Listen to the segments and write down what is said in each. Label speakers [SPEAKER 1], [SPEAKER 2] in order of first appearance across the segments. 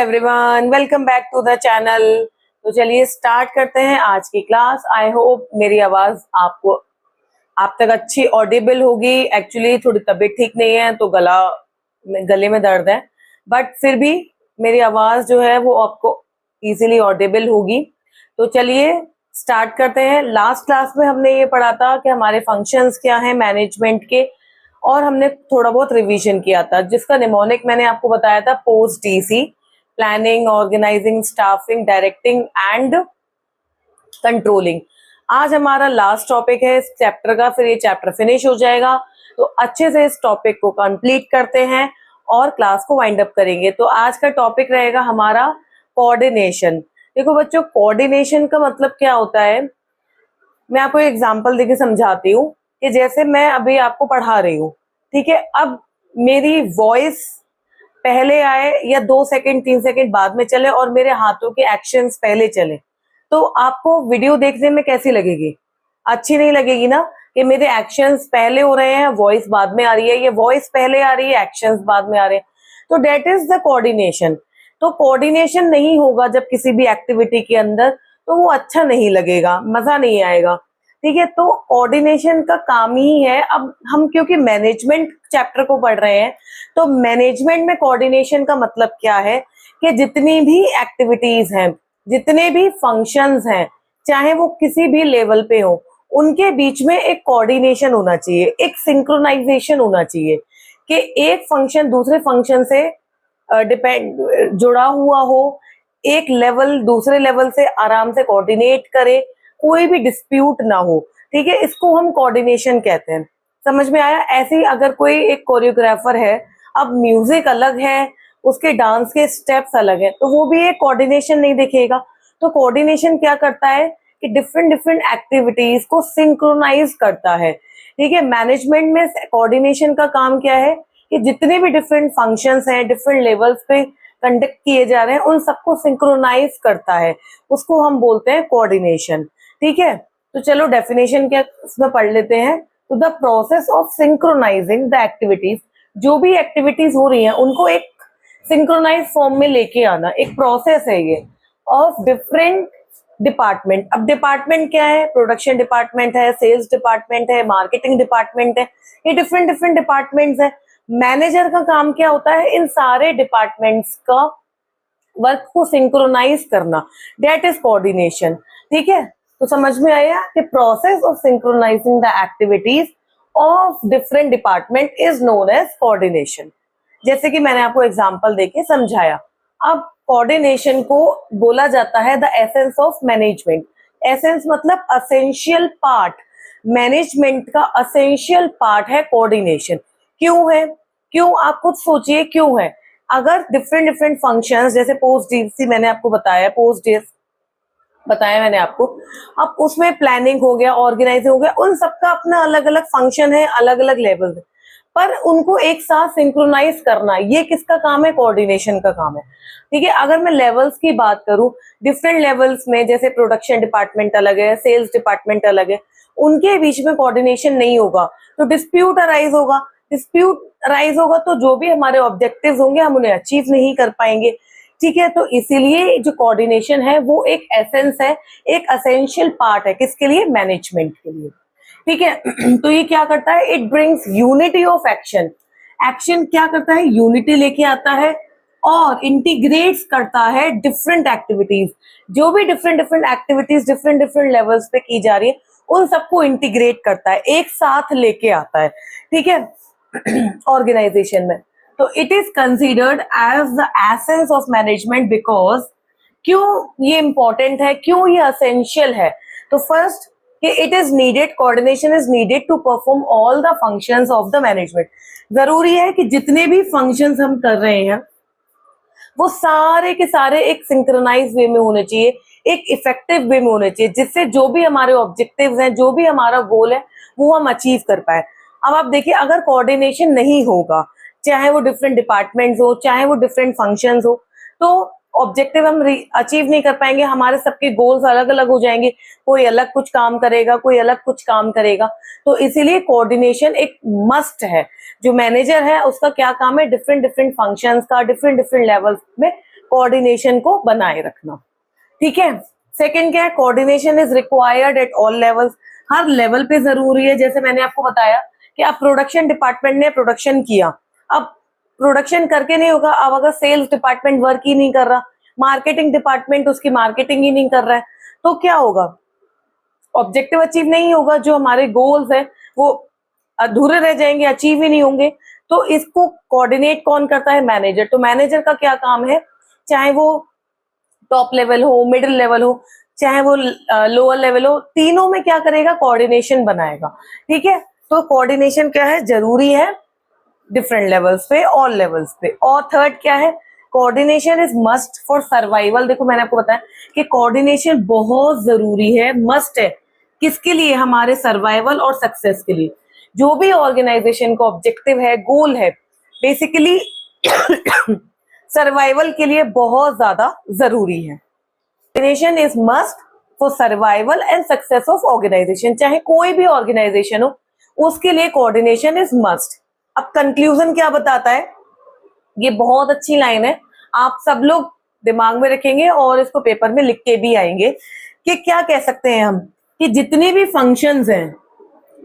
[SPEAKER 1] Everyone, welcome back to the channel. तो चलिए start करते हैं आज की क्लास। आई होप मेरी आवाज आपको आप तक अच्छी ऑडिबल होगी। एक्चुअली थोड़ी तबीयत ठीक नहीं है तो गले में दर्द है, बट फिर भी मेरी आवाज जो है वो आपको इजीली ऑडिबल होगी। तो चलिए स्टार्ट करते हैं। लास्ट क्लास में हमने ये पढ़ा था कि हमारे फंक्शंस क्या हैं मैनेजमेंट के, और हमने थोड़ा बहुत रिवीजन किया था, जिसका निमोनिक मैंने आपको बताया था post DC, planning, organising, staffing, directing and controlling. आज हमारा लास्ट टॉपिक है इस चैप्टर का, फिर ये चैप्टर फिनिश हो जाएगा। तो अच्छे से इस टॉपिक को कंप्लीट करते हैं और क्लास को वाइंड अप करेंगे। तो आज का टॉपिक रहेगा हमारा कोऑर्डिनेशन। देखो बच्चों, कोऑर्डिनेशन का मतलब क्या होता है, मैं आपको एक एग्जांपल देके समझाती हूँ कि जैसे मैं अभी आपको पढ़ा रही हूँ, ठीक है। अब मेरी वॉइस पहले आए या 2 सेकंड 3 सेकंड बाद में चले और मेरे हाथों के एक्शंस पहले चले, तो आपको वीडियो देखने में कैसी लगेगी? अच्छी नहीं लगेगी ना, कि मेरे एक्शंस पहले हो रहे हैं, वॉइस बाद में आ रही है, ये वॉइस पहले आ रही है, एक्शंस बाद में आ रहे हैं। तो डेट इज द कोऑर्डिनेशन। तो कोऑर्डिनेशन नहीं होगा जब किसी भी एक्टिविटी के अंदर, तो वो अच्छा नहीं लगेगा, मजा नहीं आएगा, ठीक है। तो कोऑर्डिनेशन का काम ही है। अब हम क्योंकि मैनेजमेंट चैप्टर को पढ़ रहे हैं, तो मैनेजमेंट में कोऑर्डिनेशन का मतलब क्या है कि जितनी भी एक्टिविटीज हैं, जितने भी फंक्शंस हैं, चाहे वो किसी भी लेवल पे हो, उनके बीच में एक कोऑर्डिनेशन होना चाहिए, एक सिंक्रोनाइजेशन होना चाहिए कि एक फंक्शन दूसरे फंक्शन से डिपेंड जुड़ा हुआ हो, एक लेवल दूसरे लेवल से आराम से कोऑर्डिनेट करे, कोई भी डिस्प्यूट ना हो, ठीक है। इसको हम कोऑर्डिनेशन कहते हैं। समझ में आया? ऐसे ही अगर कोई एक कोरियोग्राफर है, अब म्यूजिक अलग है, उसके डांस के स्टेप्स अलग है, तो वो भी एक कोऑर्डिनेशन नहीं दिखेगा। तो कोऑर्डिनेशन क्या करता है कि डिफरेंट डिफरेंट एक्टिविटीज को सिंक्रोनाइज करता है, ठीक है। मैनेजमेंट में कोऑर्डिनेशन का काम क्या है कि जितने भी डिफरेंट फंक्शंस हैं, डिफरेंट लेवल्स पे कंडक्ट किए जा रहे हैं, उन सबको सिंक्रोनाइज करता है, उसको हम बोलते हैं कोऑर्डिनेशन, ठीक है। तो चलो डेफिनेशन क्या उसमें पढ़ लेते हैं। तो the process of synchronising the activities, जो भी एक्टिविटीज हो रही हैं उनको एक सिंक्रोनाइज फॉर्म में लेके आना, एक प्रोसेस है ये, ऑफ डिफरेंट डिपार्टमेंट। अब डिपार्टमेंट क्या है? प्रोडक्शन डिपार्टमेंट है, सेल्स डिपार्टमेंट है, मार्केटिंग डिपार्टमेंट है, ये डिफरेंट डिफरेंट डिपार्टमेंट्स है। मैनेजर का काम क्या होता है? इन सारे डिपार्टमेंट्स का वर्क को सिंक्रोनाइज करना, दैट इज कोऑर्डिनेशन, ठीक है। तो समझ में आया कि process of synchronising the activities of different department is known as coordination. जैसे कि मैंने आपको एग्जांपल देके समझाया। अब कोऑर्डिनेशन को बोला जाता है the essence of management. Essence मतलब असेंशियल पार्ट, मैनेजमेंट का असेंशियल पार्ट है कोऑर्डिनेशन। क्यों है? क्यों? आप खुद सोचिए क्यों है। अगर डिफरेंट डिफरेंट फंक्शंस, जैसे पोस्ट डीसी मैंने आपको बताया, पोस्ट डेज बताया मैंने आपको, अब उसमें प्लानिंग हो गया, ऑर्गेनाइजिंग हो गया, उन सबका अपना अलग अलग फंक्शन है, अलग अलग लेवल है, पर उनको एक साथ सिंक्रोनाइज करना ये किसका काम है? कोऑर्डिनेशन का काम है, ठीक है। अगर मैं लेवल्स की बात करूं, डिफरेंट लेवल्स में, जैसे प्रोडक्शन डिपार्टमेंट अलग है, सेल्स डिपार्टमेंट अलग है, उनके बीच में कोऑर्डिनेशन नहीं होगा तो डिस्प्यूट अराइज होगा। डिस्प्यूट अराइज होगा तो जो भी हमारे ऑब्जेक्टिव्स होंगे हम उन्हें अचीव नहीं कर पाएंगे, ठीक है। तो इसीलिए जो कोऑर्डिनेशन है वो एक एसेंस है, एक असेंशियल पार्ट है, किसके लिए? मैनेजमेंट के लिए, ठीक है। तो ये क्या करता है? It brings unity of action. Action क्या करता है? यूनिटी लेके आता है और इंटीग्रेट्स करता है डिफरेंट एक्टिविटीज। जो भी different different activities different different levels पे की जा रही है, उन सबको इंटीग्रेट करता है, एक साथ लेके आता है, ठीक है, ऑर्गेनाइजेशन में। तो it is considered as the essence of management because, क्यों ये इंपॉर्टेंट है, क्यों ये असेंशियल है? तो फर्स्ट कि it is needed, coordination is needed to perform all the functions of the management. जरूरी है कि जितने भी फंक्शंस हम कर रहे हैं वो सारे के सारे एक सिंक्रोनाइज वे में होने चाहिए, एक इफेक्टिव वे में होने चाहिए, जिससे जो भी हमारे ऑब्जेक्टिव्स हैं, जो भी हमारा गोल है, वो हम अचीव कर पाए। अब आप देखिए, अगर कोऑर्डिनेशन नहीं होगा, चाहे वो डिफरेंट डिपार्टमेंट्स हो, चाहे वो डिफरेंट फंक्शंस हो, तो ऑब्जेक्टिव हम अचीव नहीं कर पाएंगे, हमारे सबके गोल्स अलग अलग हो जाएंगे, कोई अलग कुछ काम करेगा, कोई अलग कुछ काम करेगा। तो इसीलिए कोऑर्डिनेशन एक मस्ट है। जो मैनेजर है उसका क्या काम है? डिफरेंट डिफरेंट फंक्शंस का डिफरेंट डिफरेंट लेवल्स में कोऑर्डिनेशन को बनाए रखना। ठीक है। सेकंड क्या है, coordination is required at all levels, her level पे जरूरी है। जैसे मैंने आपको बताया कि अब प्रोडक्शन डिपार्टमेंट ने प्रोडक्शन किया, अब प्रोडक्शन करके नहीं होगा, अब अगर सेल्स डिपार्टमेंट वर्क ही नहीं कर रहा, मार्केटिंग डिपार्टमेंट उसकी मार्केटिंग ही नहीं कर रहा है, तो क्या होगा, ऑब्जेक्टिव अचीव नहीं होगा, जो हमारे गोल्स है वो अधूरे रह जाएंगे, अचीव ही नहीं होंगे। तो इसको कोऑर्डिनेट कौन करता है, मैनेजर। तो मैनेजर का क्या काम है, चाहे वो टॉप लेवल हो, मिडिल लेवल हो, चाहे वो लोअर लेवल हो, तीनों में क्या करेगा, कोऑर्डिनेशन बनाएगा। ठीक है। तो कोऑर्डिनेशन क्या है, जरूरी है डिफरेंट लेवल्स पे, ऑल लेवल्स पे। और थर्ड क्या है, coordination is must for survival. देखो मैंने आपको बताया कि कोऑर्डिनेशन बहुत जरूरी है, मस्ट है। किसके लिए, हमारे सर्वाइवल और सक्सेस के लिए। जो भी ऑर्गेनाइजेशन का ऑब्जेक्टिव है, गोल है, बेसिकली सर्वाइवल के लिए बहुत ज्यादा जरूरी है। Coordination is must for survival and success of organisation. चाहे कोई भी ऑर्गेनाइजेशन हो, उसके लिए कोऑर्डिनेशन इज मस्ट। अब कंक्लूजन क्या बताता है, ये बहुत अच्छी लाइन है, आप सब लोग दिमाग में रखेंगे और इसको पेपर में लिख के भी आएंगे कि क्या कह सकते हैं हम, कि जितने भी फंक्शंस हैं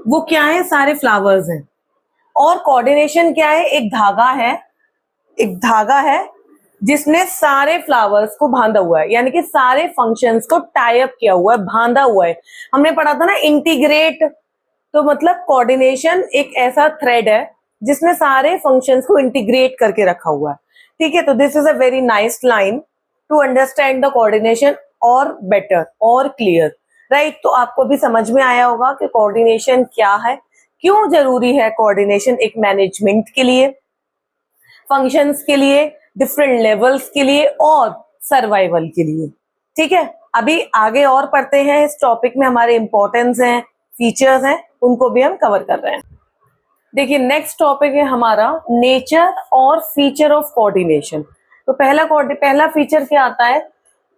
[SPEAKER 1] वो क्या है, सारे फ्लावर्स हैं। और कोऑर्डिनेशन क्या है, एक धागा है जिसने सारे फ्लावर्स को बांधा हुआ है, यानी कि सारे फंक्शंस को टाई अप किया हुआ है, बांधा हुआ है। हमने पढ़ा था ना इंटीग्रेट, तो मतलब कोऑर्डिनेशन एक ऐसा थ्रेड है जिसने सारे फंक्शंस को इंटीग्रेट करके रखा हुआ है। ठीक है। तो this is a very nice line to understand the coordination और बेटर और क्लियर, राइट। तो आपको भी समझ में आया होगा कि कोऑर्डिनेशन क्या है, क्यों जरूरी है कोऑर्डिनेशन एक मैनेजमेंट के लिए, फंक्शंस के लिए, डिफरेंट लेवल्स के लिए और सर्वाइवल के लिए। ठीक है। अभी आगे और पढ़ते हैं, इस टॉपिक में हमारे इंपॉर्टेंस हैं, फीचर्स हैं, उनको भी हम कवर कर रहे हैं। देखिए नेक्स्ट टॉपिक है हमारा नेचर और फीचर ऑफ कोऑर्डिनेशन। तो पहला फीचर क्या आता है,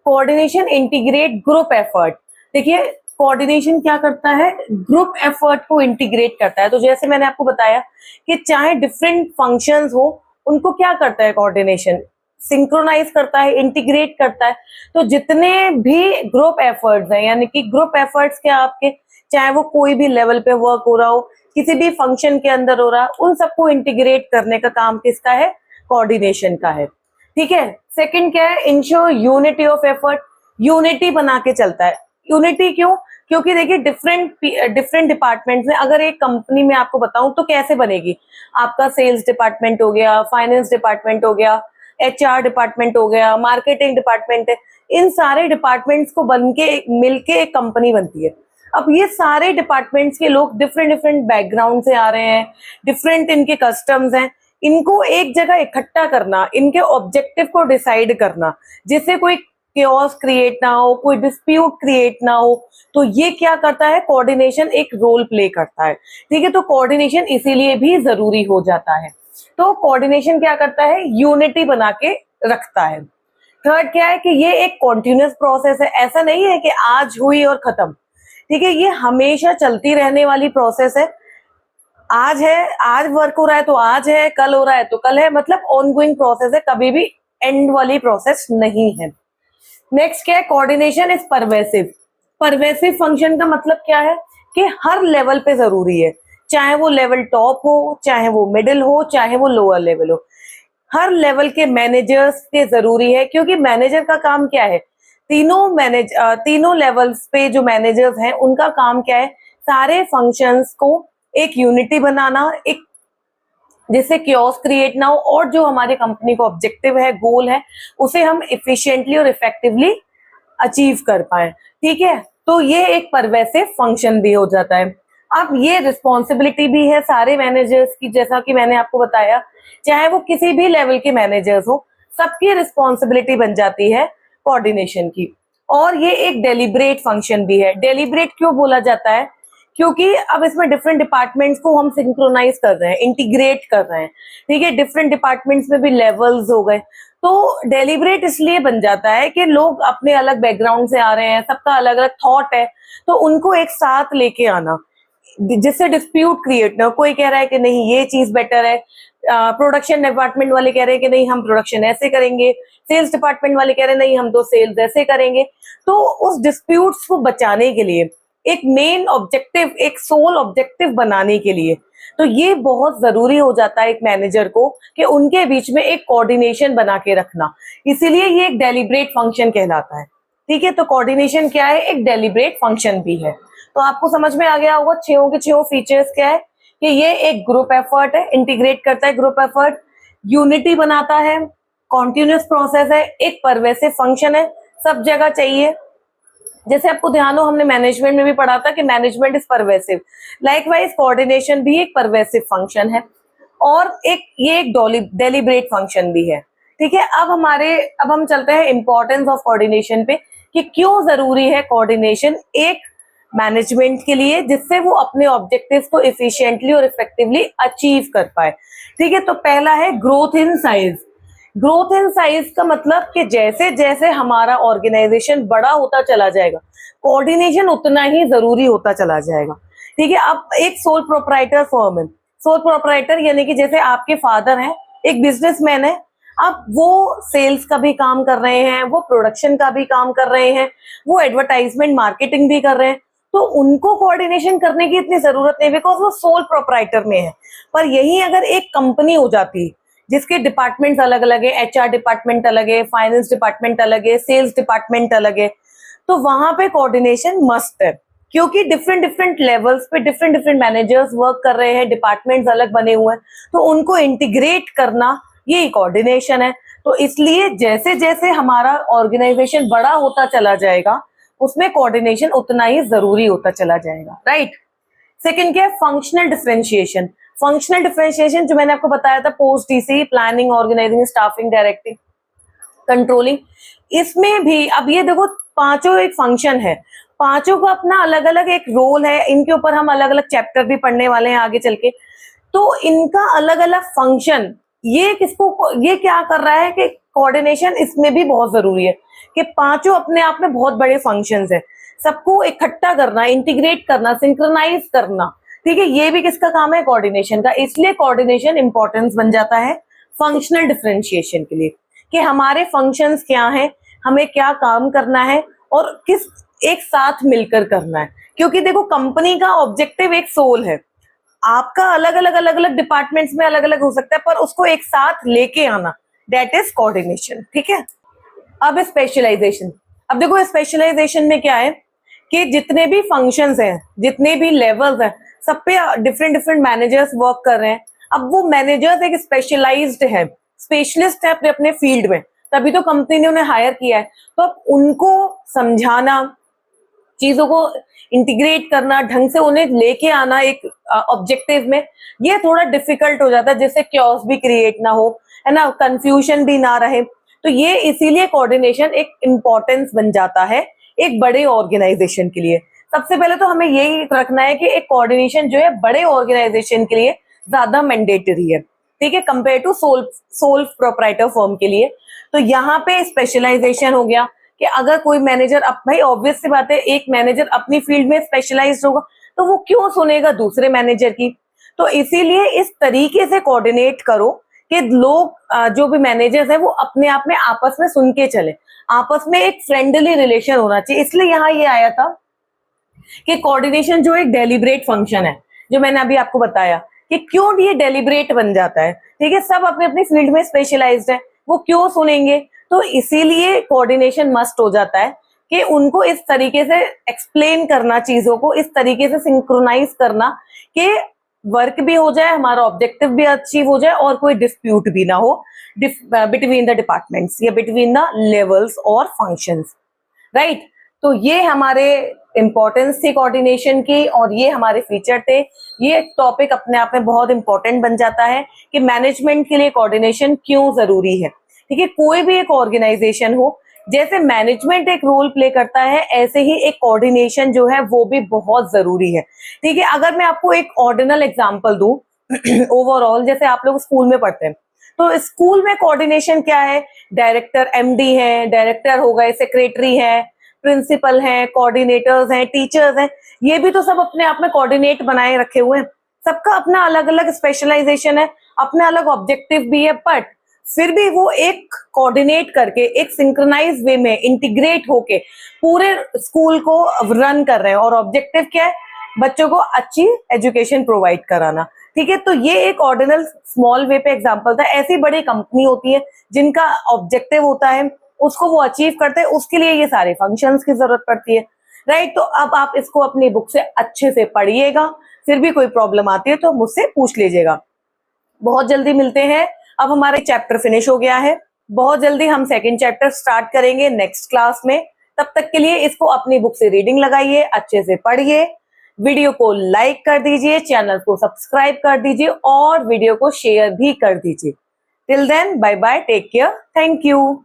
[SPEAKER 1] कोऑर्डिनेशन इंटीग्रेट ग्रुप एफर्ट। देखिए कोऑर्डिनेशन क्या करता है, ग्रुप एफर्ट को इंटीग्रेट करता है। तो जैसे मैंने आपको बताया कि चाहे डिफरेंट फंक्शंस हो, उनको क्या करता है कोऑर्डिनेशन, सिंक्रोनाइज करता है, इंटीग्रेट करता है। तो जितने भी ग्रुप एफर्ट्स हैं, यानी कि ग्रुप एफर्ट्स क्या आपके, चाहे वो कोई भी लेवल पे वर्क हो रहा हो, किसी भी फंक्शन के अंदर हो रहा है, उन सबको इंटीग्रेट करने का काम किसका है, कोऑर्डिनेशन का है। ठीक है। सेकंड क्या है, ensure unity of effort, unity बना के चलता है। यूनिटी क्यों, क्योंकि देखिए डिफरेंट डिपार्टमेंट्स में, अगर एक कंपनी में आपको बताऊं तो कैसे बनेगी, आपका सेल्स डिपार्टमेंट हो गया, फाइनेंस डिपार्टमेंट हो गया, एचआर डिपार्टमेंट हो गया, मार्केटिंग डिपार्टमेंट है, इन सारे डिपार्टमेंट्स को बनके मिलके एक कंपनी बनती है। अब ये सारे डिपार्टमेंट्स के लोग डिफरेंट बैकग्राउंड से आ रहे हैं, डिफरेंट इनके कस्टम्स हैं, इनको एक जगह इकट्ठा करना, इनके ऑब्जेक्टिव को डिसाइड करना, जिससे कोई केओस क्रिएट ना हो, कोई डिस्प्यूट क्रिएट ना हो। तो ये क्या करता है, कोऑर्डिनेशन एक रोल प्ले करता है। ठीक है। तो कोऑर्डिनेशन इसीलिए भी जरूरी हो जाता है। तो कोऑर्डिनेशन क्या करता है, यूनिटी बना के रखता है। थर्ड क्या है कि ये एक कॉन्टिन्यूअस प्रोसेस है, ऐसा नहीं है कि आज हुई और खत्म। ठीक है। ये हमेशा चलती रहने वाली प्रोसेस है। आज है, आज वर्क हो रहा है तो आज है, कल हो रहा है तो कल है, मतलब ऑनगोइंग प्रोसेस है, कभी भी एंड वाली प्रोसेस नहीं है। नेक्स्ट क्या है, coordination is pervasive. Pervasive function का मतलब क्या है कि हर लेवल पे जरूरी है, चाहे वो लेवल टॉप हो, चाहे वो मिडिल हो, चाहे वो लोअर लेवल हो, हर लेवल के मैनेजर्स के जरूरी है। क्योंकि मैनेजर का काम क्या है, तीनों लेवल्स पे जो मैनेजर्स हैं उनका काम क्या है, सारे फंक्शंस को एक यूनिटी बनाना, एक जिससे क्योस क्रिएट ना हो, और जो हमारे कंपनी का ऑब्जेक्टिव है, गोल है, उसे हम इफिशिएंटली और इफेक्टिवली अचीव कर पाए। ठीक है। तो ये एक परवेसिव फंक्शन भी हो जाता है। अब ये रिस्पॉन्सिबिलिटी भी है सारे मैनेजर्स की, जैसा कि मैंने आपको बताया, चाहे वो किसी भी लेवल के मैनेजर्स हो, सबकी रिस्पॉन्सिबिलिटी बन जाती है कोऑर्डिनेशन की। और ये एक डेलिब्रेट फंक्शन भी है। डेलिब्रेट क्यों बोला जाता है, क्योंकि अब इसमें डिफरेंट डिपार्टमेंट्स को हम सिंक्रोनाइज कर रहे हैं, इंटीग्रेट कर रहे हैं। ठीक है। डिफरेंट डिपार्टमेंट्स में भी लेवल्स हो गए, तो डेलिब्रेट इसलिए बन जाता है कि लोग अपने अलग बैकग्राउंड से आ रहे हैं, सबका अलग अलग थॉट है, तो उनको एक साथ लेके आना, जिससे डिस्प्यूट क्रिएट ना हो। कोई कह रहा है कि नहीं ये चीज बेटर है, प्रोडक्शन डिपार्टमेंट वाले कह रहे हैं कि नहीं हम प्रोडक्शन ऐसे करेंगे, सेल्स डिपार्टमेंट वाले कह रहे हैं नहीं हम तो सेल्स ऐसे करेंगे। तो उस डिस्प्यूट्स को बचाने के लिए एक मेन ऑब्जेक्टिव, एक सोल ऑब्जेक्टिव बनाने के लिए तो ये बहुत जरूरी हो जाता है एक मैनेजर को कि उनके बीच में एक कोऑर्डिनेशन बना के रखना। इसीलिए ये एक डेलिब्रेट फंक्शन कहलाता है। ठीक है, तो कोऑर्डिनेशन क्या है, एक डेलिब्रेट फंक्शन भी है। तो आपको समझ में आ गया होगा छहों के छहों फीचर्स क्या है कि ये एक ग्रुप एफर्ट है, इंटीग्रेट करता है ग्रुप एफर्ट, यूनिटी बनाता है, कॉन्टिन्यूस प्रोसेस है, एक परवेसिव फंक्शन है, सब जगह चाहिए। जैसे आपको ध्यान हो हमने मैनेजमेंट में भी पढ़ा था कि management is pervasive, likewise coordination भी एक परवेसिव फंक्शन है और ये एक डेलिब्रेट फंक्शन भी है। ठीक है, अब हम चलते हैं इंपॉर्टेंस ऑफ कोऑर्डिनेशन पे कि क्यों जरूरी है कोऑर्डिनेशन एक मैनेजमेंट के लिए, जिससे वो अपने ऑब्जेक्टिव्स को इफिशिएंटली और इफेक्टिवली अचीव कर पाए। ठीक है, तो पहला है growth in size. Growth in size का मतलब कि जैसे जैसे हमारा ऑर्गेनाइजेशन बड़ा होता चला जाएगा कोऑर्डिनेशन उतना ही जरूरी होता चला जाएगा। ठीक है, अब एक सोल प्रोप्राइटर फर्म है, सोल प्रोप्राइटर यानी कि जैसे आपके फादर हैं, एक बिजनेसमैन है, अब वो सेल्स का भी काम कर रहे हैं, वो प्रोडक्शन का भी काम कर रहे हैं, वो एडवर्टाइजमेंट मार्केटिंग भी कर रहे हैं, तो उनको कोऑर्डिनेशन करने की इतनी जरूरत नहीं बिकॉज वो सोल प्रोप्राइटर में है। पर यही अगर एक कंपनी हो जाती जिसके डिपार्टमेंट्स अलग अलग है, एचआर डिपार्टमेंट अलग है, फाइनेंस डिपार्टमेंट अलग है, सेल्स डिपार्टमेंट अलग है, तो वहां पे कोऑर्डिनेशन मस्ट है क्योंकि डिफरेंट डिफरेंट लेवल्स पे डिफरेंट डिफरेंट मैनेजर्स वर्क कर रहे हैं, डिपार्टमेंट्स अलग बने हुए हैं, तो उनको इंटीग्रेट करना ये कोऑर्डिनेशन है। तो इसलिए जैसे जैसे हमारा ऑर्गेनाइजेशन बड़ा होता चला जाएगा उसमें कोऑर्डिनेशन उतना ही जरूरी होता चला जाएगा, राइट। सेकंड क्या है, फंक्शनल डिफरेंशिएशन। फंक्शनल डिफरेंशिएशन जो मैंने आपको बताया था, post DC, planning, organising, staffing, directing, controlling, इसमें भी अब ये देखो पांचों एक फंक्शन है, पांचों का अपना अलग अलग एक रोल है, इनके ऊपर हम अलग अलग चैप्टर भी पढ़ने वाले हैं आगे चल के। तो इनका अलग अलग फंक्शन ये क्या कर रहा है कि कोऑर्डिनेशन इसमें भी बहुत जरूरी है कि पांचों अपने आप में बहुत बड़े फंक्शंस है, सबको इकट्ठा करना, इंटीग्रेट करना, सिंक्रोनाइज करना। ठीक है, ये भी किसका काम है, कोऑर्डिनेशन का। इसलिए कोऑर्डिनेशन इंपॉर्टेंस बन जाता है फंक्शनल डिफरेंशिएशन के लिए कि हमारे फंक्शंस क्या हैं, हमें क्या काम करना है और किस एक साथ मिलकर करना है। क्योंकि देखो कंपनी का ऑब्जेक्टिव एक सोल है, आपका अलग अलग डिपार्टमेंट्स में अलग अलग हो सकता है पर उसको एक साथ लेके आना, दैट इज कोऑर्डिनेशन। ठीक है, अब स्पेशलाइजेशन। अब देखो स्पेशलाइजेशन में क्या है कि जितने भी फंक्शंस हैं, जितने भी लेवल्स हैं, सब पे डिफरेंट डिफरेंट मैनेजर्स वर्क कर रहे हैं। अब वो मैनेजर्स एक स्पेशलाइज्ड है, स्पेशलिस्ट है अपने अपने फील्ड में, तभी तो कंपनी ने उन्हें हायर किया है। तो अब उनको समझाना, चीजों को इंटीग्रेट करना, ढंग से उन्हें लेके आना एक ऑब्जेक्टिव में, ये थोड़ा डिफिकल्ट हो जाता है, जिससे क्योस भी क्रिएट ना हो, है ना, कंफ्यूजन भी ना रहे। तो ये इसीलिए कोऑर्डिनेशन एक इम्पोर्टेंस बन जाता है एक बड़े ऑर्गेनाइजेशन के लिए। सबसे पहले तो हमें यही रखना है कि एक कोऑर्डिनेशन जो है बड़े ऑर्गेनाइजेशन के लिए ज्यादा मैंडेटरी है, ठीक है, compare to sole proprietor firm के लिए। तो यहाँ पे स्पेशलाइजेशन हो गया कि अगर कोई मैनेजर, अब भाई ऑब्वियस सी बात है, एक मैनेजर अपनी फील्ड में स्पेशलाइज्ड होगा तो वो क्यों सुनेगा दूसरे मैनेजर की। तो इसीलिए इस तरीके से कोऑर्डिनेट करो कि लोग जो भी मैनेजर्स हैं वो अपने आप में आपस में सुन के चले, आपस में एक फ्रेंडली रिलेशन होना चाहिए। इसलिए यहाँ ये आया था कि कोऑर्डिनेशन जो एक डेलिब्रेट फंक्शन है, जो मैंने अभी आपको बताया कि क्यों ये डेलिब्रेट बन जाता है। ठीक है, सब अपने अपनी फील्ड में स्पेशलाइज्ड है, वो क्यों सुनेंगे। तो इसीलिए कोऑर्डिनेशन मस्ट हो जाता है कि उनको इस तरीके से एक्सप्लेन करना, चीजों को इस तरीके से सिंक्रोनाइज करना कि वर्क भी हो जाए, हमारा ऑब्जेक्टिव भी अचीव हो जाए और कोई डिस्प्यूट भी ना हो बिटवीन द डिपार्टमेंट्स या बिटवीन द लेवल्स और फंक्शंस, राइट। तो ये हमारे इंपॉर्टेंस थी कोऑर्डिनेशन की और ये हमारे फीचर थे। ये टॉपिक अपने आप में बहुत इंपॉर्टेंट बन जाता है कि मैनेजमेंट के लिए कोऑर्डिनेशन क्यों जरूरी है। ठीक है, कोई भी एक ऑर्गेनाइजेशन हो, जैसे मैनेजमेंट एक रोल प्ले करता है ऐसे ही एक कोऑर्डिनेशन जो है वो भी बहुत जरूरी है। ठीक है, अगर मैं आपको एक ऑर्डिनल एग्जांपल दूं ओवरऑल, जैसे आप लोग स्कूल में पढ़ते हैं तो स्कूल में कोऑर्डिनेशन क्या है, डायरेक्टर एमडी है, डायरेक्टर हो गए, सेक्रेटरी है, प्रिंसिपल हैं, कोऑर्डिनेटर्स हैं, टीचर्स हैं, ये भी तो सब अपने आप में कोऑर्डिनेट बनाए रखे हुए हैं। सबका अपना अलग अलग स्पेशलाइजेशन है, अपना अलग ऑब्जेक्टिव भी है, बट फिर भी वो एक कोऑर्डिनेट करके एक सिंक्रोनाइज वे में इंटीग्रेट होके पूरे स्कूल को रन कर रहे हैं। और ऑब्जेक्टिव क्या है? बच्चों को अच्छी एजुकेशन प्रोवाइड कराना। ठीक है, तो ये एक ऑर्डिनल स्मॉल वे पे एग्जांपल था। ऐसी बड़ी कंपनी होती है जिनका ऑब्जेक्टिव होता है, उसको वो अचीव करते हैं, उसके लिए ये सारे फंक्शंस की जरूरत पड़ती है, राइट। तो अब आप इसको अपनी बुक से अच्छे से पढ़िएगा, फिर भी कोई प्रॉब्लम आती है तो मुझसे पूछ लीजिएगा। बहुत जल्दी मिलते हैं। अब हमारा चैप्टर फिनिश हो गया है, बहुत जल्दी हम सेकंड चैप्टर स्टार्ट करेंगे नेक्स्ट क्लास में। तब तक के लिए इसको अपनी बुक से रीडिंग लगाइए, अच्छे से पढ़िए, वीडियो को लाइक कर दीजिए, चैनल को सब्सक्राइब कर दीजिए और वीडियो को शेयर भी कर दीजिए। Till then, bye bye, take care, thank you.